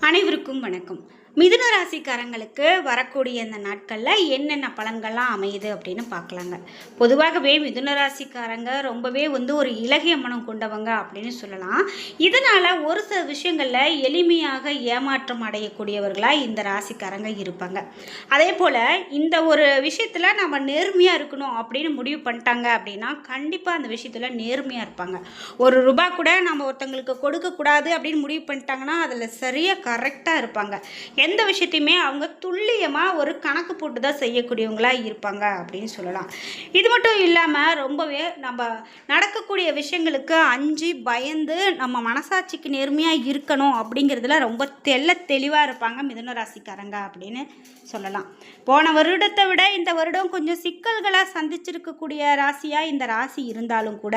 அனைவருக்கும் வணக்கம். மிதுன ராசிக்காரங்களுக்கு வரக்கூடிய இந்த நாட்களில் என்னென்ன பலன்கள்லாம் அமையுது அப்படின்னு பார்க்கலாங்க. பொதுவாகவே மிதுன ராசிக்காரங்க ரொம்பவே ஒரு இளகிய மனம் கொண்டவங்க அப்படின்னு சொல்லலாம். இதனால் ஒரு சில விஷயங்களில் எளிமையாக ஏமாற்றம் அடையக்கூடியவர்களாக இந்த ராசிக்காரங்க இருப்பாங்க. அதே போல் இந்த ஒரு விஷயத்தில் நம்ம நேர்மையாக இருக்கணும் அப்படின்னு முடிவு பண்ணிட்டாங்க அப்படின்னா கண்டிப்பாக அந்த விஷயத்தில் நேர்மையாக இருப்பாங்க. ஒரு ரூபா கூட நம்ம ஒருத்தங்களுக்கு கொடுக்கக்கூடாது அப்படின்னு முடிவு பண்ணிட்டாங்கன்னா அதில் சரியாக கரெக்டாக இருப்பாங்க. எந்த விஷயத்தையுமே அவங்க துல்லியமாக ஒரு கணக்கு போட்டு தான் செய்யக்கூடியவங்களாக இருப்பாங்க அப்படின்னு சொல்லலாம். இது மட்டும் இல்லாமல் ரொம்பவே நம்ம நடக்கக்கூடிய விஷயங்களுக்கு அஞ்சு பயந்து நம்ம மனசாட்சிக்கு நேர்மையாக இருக்கணும் அப்படிங்கிறதுல ரொம்ப தெளிவாக இருப்பாங்க மிதுன ராசிக்காரங்க அப்படின்னு சொல்லலாம். போன வருடத்தை விட இந்த வருடம் கொஞ்சம் சிக்கல்களாக சந்திச்சிருக்கக்கூடிய ராசியாக இந்த ராசி இருந்தாலும் கூட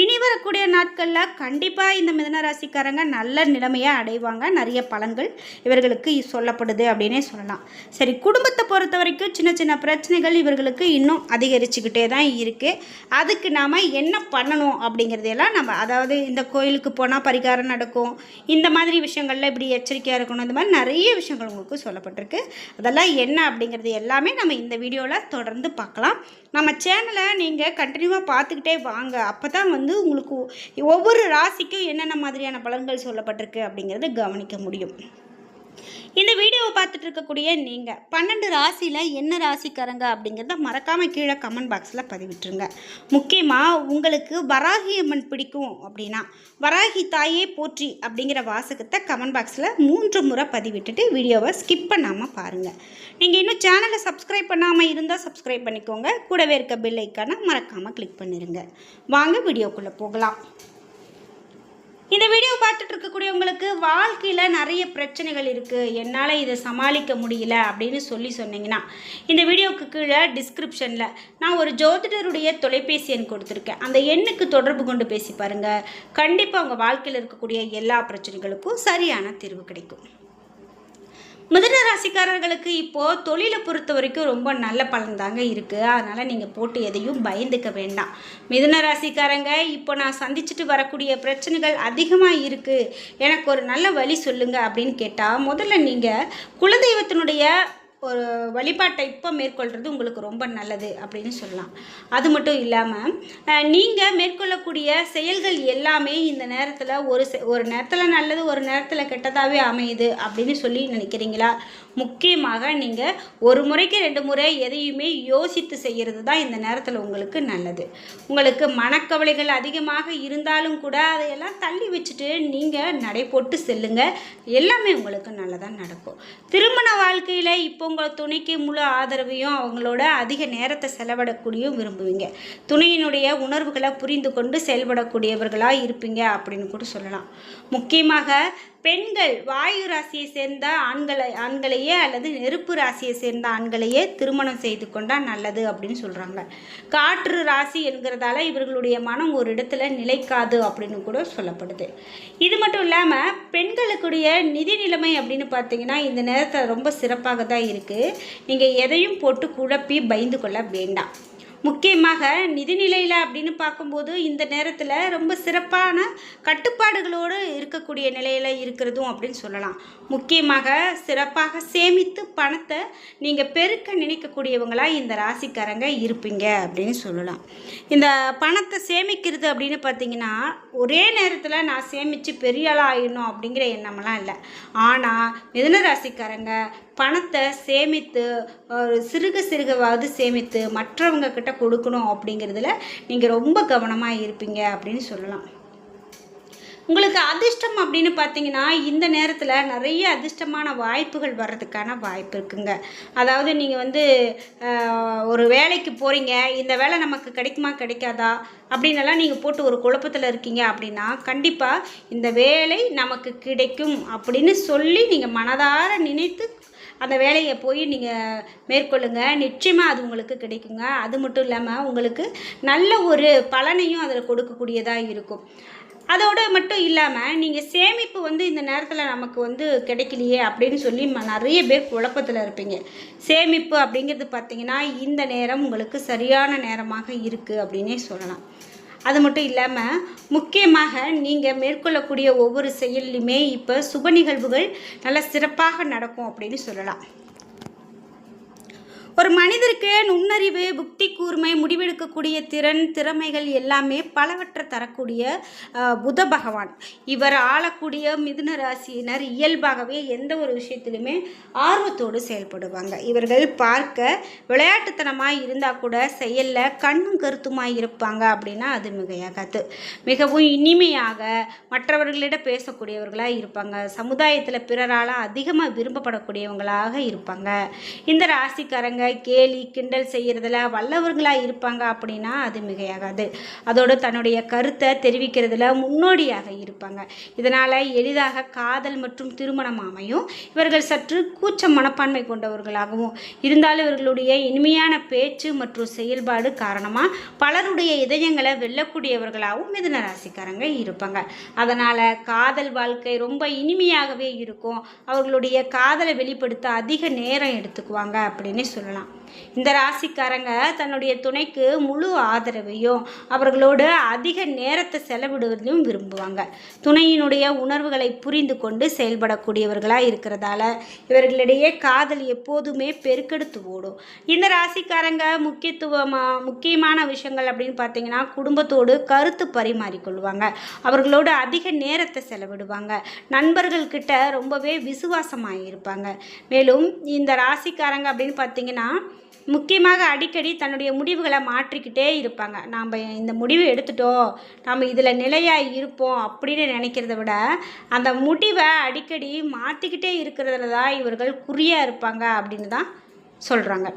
இனி வரக்கூடிய நாட்களில் கண்டிப்பாக இந்த மிதுன ராசிக்காரங்க நல்ல நிலைமையை அடைவாங்க. நிறைய பலன்கள் இவர்களுக்கு சொல்லப்படுது அப்படின்னே சொல்லலாம். சரி, குடும்பத்தை பொறுத்த வரைக்கும் சின்ன சின்ன பிரச்சனைகள் இவர்களுக்கு இன்னும் அதிகரிச்சுக்கிட்டே தான் இருக்குது. அதுக்கு நாம் என்ன பண்ணணும் அப்படிங்கிறதையெல்லாம் நம்ம அதாவது இந்த கோயிலுக்கு போனால் பரிகாரம் நடக்கும், இந்த மாதிரி விஷயங்கள்ல இப்படி எச்சரிக்கையாக இருக்கணும், இந்த மாதிரி நிறைய விஷயங்கள் உங்களுக்கு சொல்லப்பட்டிருக்கு. அதெல்லாம் என்ன அப்படிங்கிறது எல்லாமே நம்ம இந்த வீடியோவில் தொடர்ந்து பார்க்கலாம். நம்ம சேனலை நீங்கள் கண்டினியூவாக பார்த்துக்கிட்டே வாங்க. அப்போ தான் உங்களுக்கு ஒவ்வொரு ராசிக்கும் என்னென்ன மாதிரியான பலன்கள் சொல்லப்பட்டிருக்கு அப்படிங்கிறது கவனிக்க முடியும். இந்த வீடியோவை பார்த்துட்டு இருக்கக்கூடிய நீங்கள் 12 ராசியில் என்ன ராசிக்காரங்க அப்படிங்கிறத மறக்காமல் கீழே கமெண்ட் பாக்ஸில் பதிவிட்டுருங்க. முக்கியமாக உங்களுக்கு வராகி அம்மன் பிடிக்கும் அப்படின்னா வராகி தாயே போற்றி அப்படிங்கிற வாசகத்தை கமெண்ட் பாக்ஸில் 3 முறை பதிவிட்டுட்டு வீடியோவை ஸ்கிப் பண்ணாமல் பாருங்கள். நீங்கள் இன்னும் சேனலை சப்ஸ்கிரைப் பண்ணாமல் இருந்தால் சப்ஸ்கிரைப் பண்ணிக்கோங்க. கூடவே இருக்க பெல் ஐக்கானை மறக்காமல் கிளிக் பண்ணிடுங்க. வாங்க வீடியோக்குள்ளே போகலாம். இந்த வீடியோ பார்த்துட்டு இருக்கக்கூடியவங்களுக்கு வாழ்க்கையில் நிறைய பிரச்சனைகள் இருக்குது, என்னால் இதை சமாளிக்க முடியல அப்படின்னு சொன்னீங்கன்னா இந்த வீடியோவுக்கு கீழே டிஸ்கிரிப்ஷனில் நான் ஒரு ஜோதிடருடைய தொலைபேசி எண் கொடுத்துருக்கேன். அந்த எண்ணுக்கு தொடர்பு கொண்டு பேசி பாருங்கள். கண்டிப்பாக உங்கள் வாழ்க்கையில் இருக்கக்கூடிய எல்லா பிரச்சனைகளுக்கும் சரியான தீர்வு கிடைக்கும். மிதுன ராசிக்காரர்களுக்கு இப்போது தொழிலை பொறுத்த வரைக்கும் ரொம்ப நல்ல பலன் தாங்க இருக்குது. அதனால் நீங்கள் போட்டு எதையும் பயந்துக்க வேண்டாம். மிதுன ராசிக்காரங்க இப்போ நான் சந்திச்சுட்டு வரக்கூடிய பிரச்சனைகள் அதிகமாக இருக்குது, எனக்கு ஒரு நல்ல வழி சொல்லுங்கள் அப்படின்னு கேட்டால் முதல்ல நீங்கள் குலதெய்வத்தினுடைய ஒரு வழிபாட்டை இப்போ மேற்கொள்கிறது உங்களுக்கு ரொம்ப நல்லது அப்படின்னு சொல்லலாம். அது மட்டும் இல்லாமல் நீங்கள் மேற்கொள்ளக்கூடிய செயல்கள் எல்லாமே இந்த நேரத்தில் ஒரு நேரத்தில் நல்லது, ஒரு நேரத்தில் கெட்டதாகவே அமையுது அப்படின்னு சொல்லி நினைக்கிறீங்களா? முக்கியமாக நீங்கள் ஒரு முறைக்கு 2 முறை எதையுமே யோசித்து செய்கிறது தான் இந்த நேரத்தில் உங்களுக்கு நல்லது. உங்களுக்கு மனக்கவலைகள் அதிகமாக இருந்தாலும் கூட அதையெல்லாம் தள்ளி வச்சுட்டு நீங்கள் நடை போட்டு செல்லுங்கள். எல்லாமே உங்களுக்கு நல்லதாக நடக்கும். திருமண வாழ்க்கையில் இப்போ உங்கள் துணைக்கு முழு ஆதரவையும் அவங்களோட அதிக நேரத்தை செலவிடக்கூடியும் விரும்புவீங்க. துணையினுடைய உணர்வுகளை புரிந்து கொண்டு செயல்படக்கூடியவர்களாக இருப்பீங்க அப்படின்னு கூட சொல்லலாம். முக்கியமாக பெண்கள் வாயு ராசியை சேர்ந்த ஆண்களையே அல்லது நெருப்பு ராசியை சேர்ந்த ஆண்களையே திருமணம் செய்து கொண்டால் நல்லது அப்படின்னு சொல்கிறாங்க. காற்று ராசி என்கிறதால இவர்களுடைய மனம் ஒரு இடத்துல நிலைக்காது அப்படின்னு கூட சொல்லப்படுது. இது மட்டும் இல்லாமல் பெண்களுக்குடைய நிதி நிலைமை அப்படின்னு பார்த்தீங்கன்னா இந்த நேரத்தில் ரொம்ப சிறப்பாக தான் இருக்குது. நீங்கள் எதையும் போட்டு குழப்பி பயந்து கொள்ள வேண்டாம். முக்கியமாக நிதிநிலையில் அப்படின்னு பார்க்கும்போது இந்த நேரத்தில் ரொம்ப சிறப்பான கட்டுப்பாடுகளோடு இருக்கக்கூடிய நிலையில் இருக்கிறதும் அப்படின்னு சொல்லலாம். முக்கியமாக சிறப்பாக சேமித்து பணத்தை நீங்கள் பெருக்க நினைக்கக்கூடியவங்களாக இந்த ராசிக்காரங்க இருப்பீங்க அப்படின்னு சொல்லலாம். இந்த பணத்தை சேமிக்கிறது அப்படின்னு பார்த்தீங்கன்னா ஒரே நேரத்தில் நான் சேமித்து பெரிய ஆளாக ஆயிடணும் அப்படிங்கிற எண்ணமெல்லாம் இல்லை. ஆனால் மிதுன ராசிக்காரங்க பணத்தை சேமித்து சிறுகவாவது சேமித்து மற்றவங்க கிட்ட கொடுக்கணும் அப்படிங்கிறதுல நீங்கள் ரொம்ப கவனமாக இருப்பீங்க அப்படின்னு சொல்லலாம். உங்களுக்கு அதிர்ஷ்டம் அப்படின்னு பார்த்தீங்கன்னா இந்த நேரத்தில் நிறைய அதிர்ஷ்டமான வாய்ப்புகள் வர்றதுக்கான வாய்ப்பு இருக்குங்க. அதாவது நீங்கள் ஒரு வேலைக்கு போகிறீங்க, இந்த வேலை நமக்கு கிடைக்குமா கிடைக்காதா அப்படின்னலாம் நீங்கள் போட்டு ஒரு குழப்பத்தில் இருக்கீங்க அப்படின்னா கண்டிப்பாக இந்த வேலை நமக்கு கிடைக்கும் அப்படின்னு சொல்லி நீங்கள் மனதார நினைத்து அந்த வேலையை போய் நீங்கள் மேற்கொள்ளுங்கள். நிச்சயமாக அது உங்களுக்கு கிடைக்குங்க. அது மட்டும் இல்லாமல் உங்களுக்கு நல்ல ஒரு பலனையும் அதில் கொடுக்கக்கூடியதாக இருக்கும். அதோடு மட்டும் இல்லாமல் நீங்கள் சேமிப்பு இந்த நேரத்தில் நமக்கு கிடைக்கலையே அப்படின்னு சொல்லி நிறைய பேர் குழப்பத்தில் இருப்பீங்க. சேமிப்பு அப்படிங்கிறது பார்த்திங்கன்னா இந்த நேரம் உங்களுக்கு சரியான நேரமாக இருக்குது அப்படின்னே சொல்லலாம். அது மட்டும் இல்லாமல் முக்கியமாக நீங்கள் மேற்கொள்ளக்கூடிய ஒவ்வொரு செயல்லையுமே இப்போ சுப நிகழ்வுகள் நல்ல சிறப்பாக நடக்கும் அப்படின்னு சொல்லலாம். ஒரு மனிதருக்கு நுண்ணறிவு, புத்தி கூர்மை, முடிவெடுக்கக்கூடிய திறன், திறமைகள் எல்லாமே பலவற்றை தரக்கூடிய புத பகவான். இவர் ஆளக்கூடிய மிதுன ராசியினர் இயல்பாகவே எந்த ஒரு விஷயத்திலுமே ஆர்வத்தோடு செயல்படுவாங்க. இவர்கள் பார்க்க விளையாட்டுத்தனமாக இருந்தால் கூட செயலில் கண்ணும் கருத்துமாக இருப்பாங்க அப்படின்னா அது மிகையாகாது. மிகவும் இனிமையாக மற்றவர்களிடம் பேசக்கூடியவர்களாக இருப்பாங்க. சமுதாயத்தில் பிறரால் அதிகமாக விரும்பப்படக்கூடியவங்களாக இருப்பாங்க. இந்த ராசிக்காரங்க கேலி கிண்டல் செய்கிறதுல வல்லவர்களாக இருப்பாங்க அப்படின்னா அது மிகையாகாது. அதோடு தன்னுடைய கருத்தை தெரிவிக்கிறதுல முன்னோடியாக இருப்பாங்க. இதனால் எளிதாக காதல் மற்றும் திருமணம் அமையும். இவர்கள் சற்று கூச்ச மனப்பான்மை கொண்டவர்களாகவும் இருந்தாலும் இவர்களுடைய இனிமையான பேச்சு மற்றும் செயல்பாடு காரணமாக பலருடைய இதயங்களை வெல்லக்கூடியவர்களாகவும் மிதுன ராசிக்காரங்க இருப்பாங்க. அதனால் காதல் வாழ்க்கை ரொம்ப இனிமையாகவே இருக்கும். அவர்களுடைய காதலை வெளிப்படுத்த அதிக நேரம் எடுத்துக்குவாங்க அப்படின்னு சொல்லலாம். இந்த ராசிக்காரங்க தன்னுடைய துணைக்கு முழு ஆதரவையும் அவர்களோடு அதிக நேரத்தை செலவிடுவதையும் விரும்புவாங்க. துணையினுடைய உணர்வுகளை புரிந்து கொண்டு செயல்படக்கூடியவர்களாக இருக்கிறதால இவர்களிடையே காதல் எப்போதுமே பெருக்கெடுத்து ஓடும். இந்த ராசிக்காரங்க முக்கியமான விஷயங்கள் அப்படின்னு பார்த்தீங்கன்னா குடும்பத்தோடு கருத்து பரிமாறிக்கொள்வாங்க. அவர்களோடு அதிக நேரத்தை செலவிடுவாங்க. நண்பர்கள்கிட்ட ரொம்பவே விசுவாசமாக இருப்பாங்க. மேலும் இந்த ராசிக்காரங்க அப்படின்னு பார்த்தீங்கன்னா முக்கியமாக அடிக்கடி தன்னுடைய முடிவுகளை மாற்றிக்கிட்டே இருப்பாங்க. நாம் இந்த முடிவு எடுத்துட்டோம், நம்ம இதில் நிலையாக இருப்போம் அப்படின்னு நினைக்கிறத விட அந்த முடிவை அடிக்கடி மாற்றிக்கிட்டே இருக்கிறதுல தான் இவர்கள் குறியாக இருப்பாங்க அப்படின்னு தான் சொல்கிறாங்க.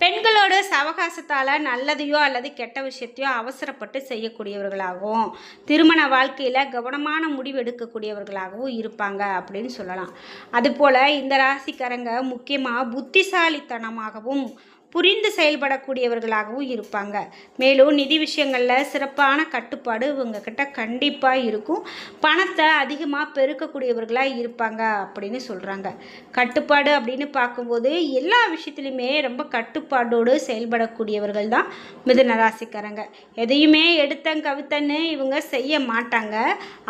பெண்களோட சவகாசத்தால் நல்லதையோ அல்லது கெட்ட விஷயத்தையோ அவசரப்பட்டு செய்யக்கூடியவர்களாகவும் திருமண வாழ்க்கையில் கவனமான முடிவு எடுக்கக்கூடியவர்களாகவும் இருப்பாங்க அப்படின்னு சொல்லலாம். அதுபோல் இந்த ராசிக்காரங்க முக்கியமாக புத்திசாலித்தனமாகவும் புரிந்து செயல்படக்கூடியவர்களாகவும் இருப்பாங்க. மேலும் நிதி விஷயங்களில் சிறப்பான கட்டுப்பாடு இவங்கக்கிட்ட கண்டிப்பாக இருக்கும். பணத்தை அதிகமாக பெருக்கக்கூடியவர்களாக இருப்பாங்க அப்படின்னு சொல்கிறாங்க. கட்டுப்பாடு அப்படின்னு பார்க்கும்போது எல்லா விஷயத்துலையுமே ரொம்ப கட்டுப்பாடோடு செயல்படக்கூடியவர்கள் தான் மிதுன ராசிக்காரங்க. எதையுமே எடுத்தன் கவித்தன்னு இவங்க செய்ய மாட்டாங்க.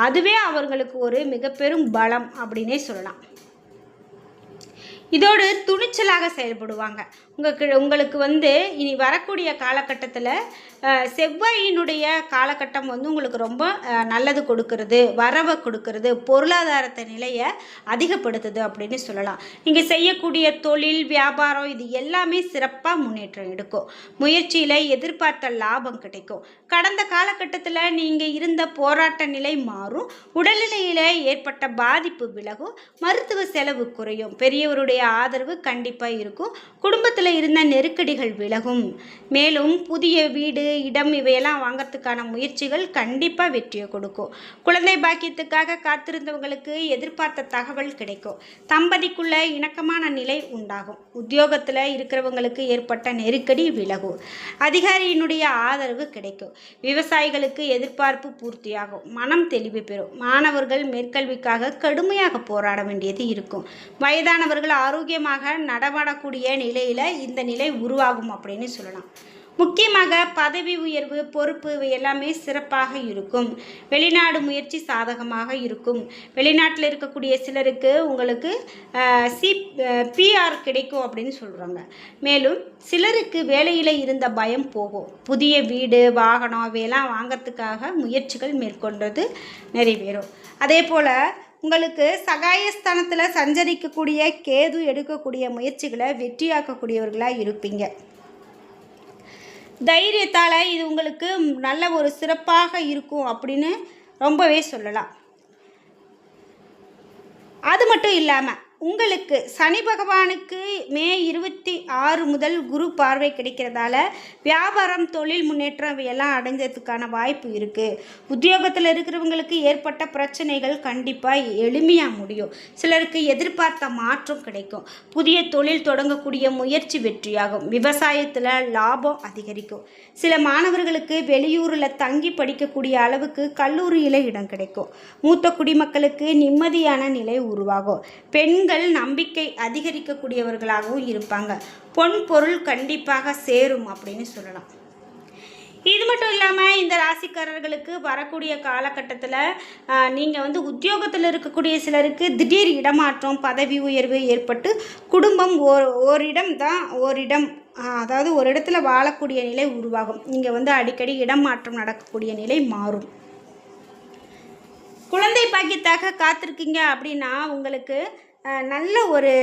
அதுவே அவர்களுக்கு ஒரு மிக பெரும் பலம் அப்படின்னே சொல்லலாம். இதோடு துணிச்சலாக செயல்படுவாங்க. உங்களுக்கு இனி வரக்கூடிய காலகட்டத்தில் செவ்வாயினுடைய காலகட்டம் உங்களுக்கு ரொம்ப நல்லது கொடுக்கறது, வரவை கொடுக்கறது, பொருளாதாரத்தை நிலையை அதிகப்படுத்துது அப்படின்னு சொல்லலாம். நீங்கள் செய்யக்கூடிய தொழில் வியாபாரம் இது எல்லாமே சிறப்பாக முன்னேற்றம் எடுக்கும். முயற்சியில் எதிர்பார்த்த லாபம் கிடைக்கும். கடந்த காலகட்டத்தில் நீங்கள் இருந்த போராட்ட நிலை மாறும். உடல்நிலையில் ஏற்பட்ட பாதிப்பு விலகும். மருத்துவ செலவு குறையும். பெரியவருடைய ஆதரவு கண்டிப்பாக இருக்கும். குடும்பத்தில் இருந்த நெருக்கடிகள் விலகும். மேலும் புதிய வீடு இடம் இவையெல்லாம் வாங்கிறதுக்கான முயற்சிகள் கண்டிப்பாக வெற்றியை கொடுக்கும். குழந்தை பாக்கியத்துக்காக காத்திருந்தவங்களுக்கு எதிர்பார்த்த தகவல் கிடைக்கும். தம்பதிக்குள்ள இணக்கமான நிலை உண்டாகும். உத்தியோகத்தில் இருக்கிறவங்களுக்கு ஏற்பட்ட நெருக்கடி விலகும். அதிகாரியினுடைய ஆதரவு கிடைக்கும். விவசாயிகளுக்கு எதிர்பார்ப்பு பூர்த்தியாகும். மனம் தெளிவு பெறும். மாணவர்கள் மேற்கல்விக்காக கடுமையாக போராட வேண்டியது இருக்கும். வயதானவர்கள் ஆரோக்கியமாக நடமாடக்கூடிய நிலையில் இந்த நிலை உருவாகும் அப்படின்னு சொல்லலாம். முக்கியமாக பதவி உயர்வு பொறுப்பு இவை எல்லாமே சிறப்பாக இருக்கும். வெளிநாடு முயற்சி சாதகமாக இருக்கும். வெளிநாட்டில் இருக்கக்கூடிய சிலருக்கு உங்களுக்கு பிஆர் கிடைக்கும் அப்படின்னு சொல்கிறாங்க. மேலும் சிலருக்கு வேலையில் இருந்த பயம் போகும். புதிய வீடு வாகனம் இவையெல்லாம் வாங்கிறதுக்காக முயற்சிகள் மேற்கொண்டது நிறைவேறும். அதே போல் உங்களுக்கு சகாயஸ்தானத்தில் சஞ்சரிக்கக்கூடிய கேது எடுக்கக்கூடிய முயற்சிகளை வெற்றியாக்கக்கூடியவர்களாக இருப்பீங்க. தைரியத்தால் இது உங்களுக்கு நல்ல ஒரு சிறப்பாக இருக்கும் அப்படின்னு ரொம்பவே சொல்லலாம். அது மட்டும் இல்லாமல் உங்களுக்கு சனி பகவானுக்கு மே 26 முதல் குரு பார்வை கிடைக்கிறதால வியாபாரம் தொழில் முன்னேற்றம் இவையெல்லாம் அடைஞ்சதுக்கான வாய்ப்பு இருக்குது. உத்தியோகத்தில் இருக்கிறவங்களுக்கு ஏற்பட்ட பிரச்சனைகள் கண்டிப்பாக எளிமையாக முடியும். சிலருக்கு எதிர்பார்த்த மாற்றம் கிடைக்கும். புதிய தொழில் தொடங்கக்கூடிய முயற்சி வெற்றியாகும். விவசாயத்தில் லாபம் அதிகரிக்கும். சில மாணவர்களுக்கு வெளியூரில் தங்கி படிக்கக்கூடிய அளவுக்கு கல்லூரியில் இடம் கிடைக்கும். மூத்த குடிமக்களுக்கு நிம்மதியான நிலை உருவாகும். பெண்கள் நம்பிக்கை அதிகரிக்கக்கூடியவர்களாகவும் இருப்பாங்க. பொன் பொருள் கண்டிப்பாக சேரும் அப்படின்னு சொல்லலாம். இது மட்டும் இல்லாமல் இந்த ராசிக்காரர்களுக்கு வரக்கூடிய காலகட்டத்தில் நீங்கள் வந்து உத்தியோகத்தில் இருக்கக்கூடிய சிலருக்கு திடீர் இடமாற்றம், பதவி உயர்வு ஏற்பட்டு குடும்பம் ஓரிடம் அதாவது ஒரு இடத்துல வாழக்கூடிய நிலை உருவாகும். நீங்கள் வந்து அடிக்கடி இடம் மாற்றம் நடக்கக்கூடிய நிலை மாறும். குழந்தை பாக்கியத்தாக காத்திருக்கீங்க அப்படின்னா உங்களுக்கு நல்ல ஒரு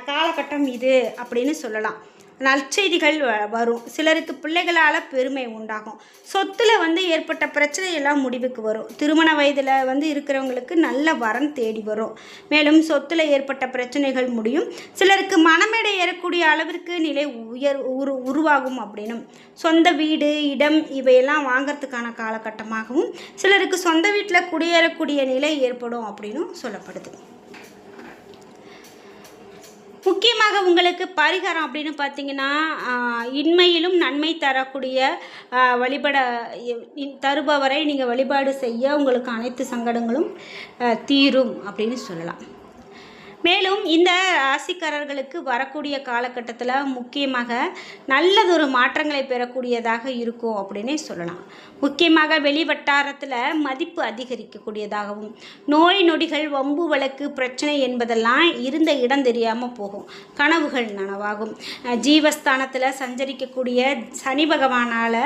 காலகட்டம் இது அப்படின்னு சொல்லலாம். நற்செய்திகள் வரும். சிலருக்கு பிள்ளைகளால் பெருமை உண்டாகும். சொத்தில் வந்து ஏற்பட்ட பிரச்சனையெல்லாம் முடிவுக்கு வரும். திருமண வயதில் வந்து இருக்கிறவங்களுக்கு நல்ல வரன் தேடி வரும். மேலும் சொத்தில் ஏற்பட்ட பிரச்சனைகள் முடியும். சிலருக்கு மனமேடை ஏறக்கூடிய அளவிற்கு நிலை உருவாகும் அப்படின்னும், சொந்த வீடு இடம் இவையெல்லாம் வாங்கிறதுக்கான காலகட்டமாகவும், சிலருக்கு சொந்த வீட்டில் குடியேறக்கூடிய நிலை ஏற்படும் அப்படின்னும் சொல்லப்படுது. முக்கியமாக உங்களுக்கு பரிகாரம் அப்படின்னு பார்த்தீங்கன்னா, இன்மையிலும் நன்மை தரக்கூடிய தருபவரை நீங்கள் வழிபாடு செய்ய உங்களுக்கு அனைத்து சங்கடங்களும் தீரும் அப்படின்னு சொல்லலாம். மேலும் இந்த ராசிக்காரர்களுக்கு வரக்கூடிய காலகட்டத்தில் முக்கியமாக நல்லதொரு மாற்றங்களை பெறக்கூடியதாக இருக்கும் அப்படின்னே சொல்லலாம். முக்கியமாக வெளி வட்டாரத்தில் மதிப்பு அதிகரிக்கக்கூடியதாகவும், நோய் நொடிகள், வம்பு வழக்கு, பிரச்சனை என்பதெல்லாம் இருந்த இடம் தெரியாமல் போகும். கனவுகள் நனவாகும். ஜீவஸ்தானத்தில் சஞ்சரிக்கக்கூடிய சனி பகவானால்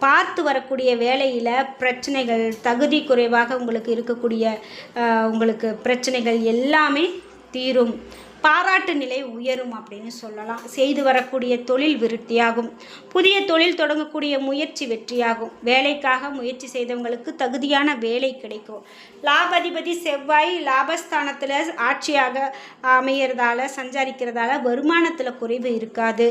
பார்த்து வரக்கூடிய வேலையில் பிரச்சனைகள், தகுதி குறைவாக உங்களுக்கு இருக்கக்கூடிய உங்களுக்கு பிரச்சனைகள் எல்லாமே தீரும். பாராட்டு நிலை உயரும் அப்படின்னு சொல்லலாம். செய்து வரக்கூடிய தொழில் விருத்தியாகும். புதிய தொழில் தொடங்கக்கூடிய முயற்சி வெற்றியாகும். வேலைக்காக முயற்சி செய்தவங்களுக்கு தகுதியான வேலை கிடைக்கும். லாபாதிபதி செவ்வாய் லாபஸ்தானத்தில் ஆட்சியாக அமையிறதால சஞ்சாரிக்கிறதால வருமானத்தில் குறைவு இருக்காது.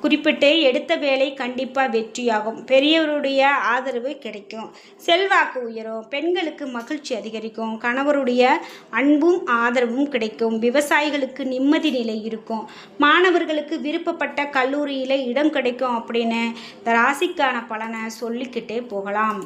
குறிப்பிட்டு எடுத்த வேலை கண்டிப்பாக வெற்றியாகும். பெரியவருடைய ஆதரவு கிடைக்கும். செல்வாக்கு உயரும். பெண்களுக்கு மகிழ்ச்சி அதிகரிக்கும். கணவருடைய அன்பும் ஆதரவும் கிடைக்கும். விவசாயிகளுக்கு நிம்மதி நிலை இருக்கும். மாணவர்களுக்கு விருப்பப்பட்ட கல்லூரியில் இடம் கிடைக்கும் அப்படின்னு இந்த ராசிக்கான பலனை சொல்லிக்கிட்டே போகலாம்.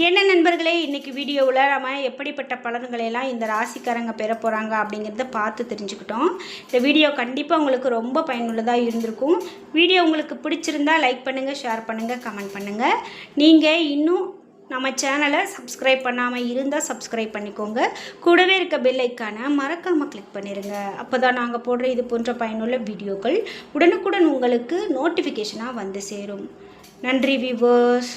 என்ன நண்பர்களே, இன்றைக்கி வீடியோவில் நம்ம எப்படிப்பட்ட பலன்களையெல்லாம் இந்த ராசிக்காரங்க பெற போகிறாங்க அப்படிங்கிறத பார்த்து தெரிஞ்சுக்கிட்டோம். இந்த வீடியோ கண்டிப்பாக உங்களுக்கு ரொம்ப பயனுள்ளதாக இருந்திருக்கும். வீடியோ உங்களுக்கு பிடிச்சிருந்தா லைக் பண்ணுங்கள், ஷேர் பண்ணுங்கள், கமெண்ட் பண்ணுங்கள். நீங்கள் இன்னும் நம்ம சேனலை சப்ஸ்கிரைப் பண்ணாமல் இருந்தால் சப்ஸ்கிரைப் பண்ணிக்கோங்க. கூடவே இருக்க பெல் ஐக்கானை மறக்காமல் கிளிக் பண்ணிடுங்க. அப்போ தான் நாங்கள் போடுற இது போன்ற பயனுள்ள வீடியோக்கள் உடனுக்குடன் உங்களுக்கு நோட்டிஃபிகேஷனாக வந்து சேரும். நன்றி வியூவர்ஸ்.